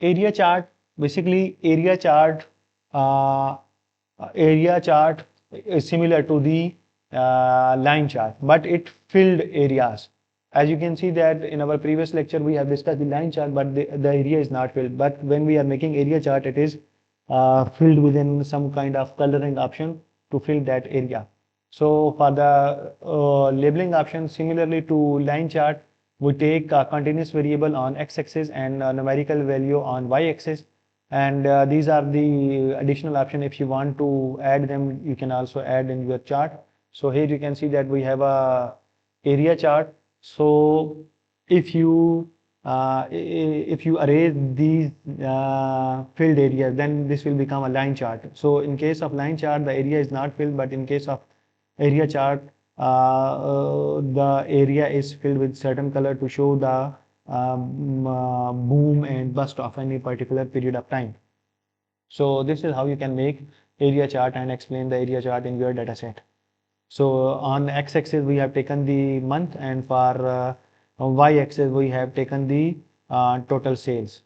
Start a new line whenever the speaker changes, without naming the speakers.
area chart, basically area chart is similar to the line chart, but it filled areas. As you can see that in our previous lecture we have discussed the line chart, but the area is not filled. But when we are making area chart, it is filled within some kind of coloring option to fill that area. So for the labeling option, similarly to line chart, we take a continuous variable on x-axis and a numerical value on y-axis, and these are the additional option. If you want to add them, you can also add in your chart. So here you can see that we have a area chart. So if you array these filled areas, then this will become a line chart. So in case of line chart, the area is not filled, but in case of area chart, the area is filled with certain color to show the boom and bust of any particular period of time. So this is how you can make area chart and explain the area chart in your data set. So on x-axis we have taken the month, and for y-axis we have taken the total sales.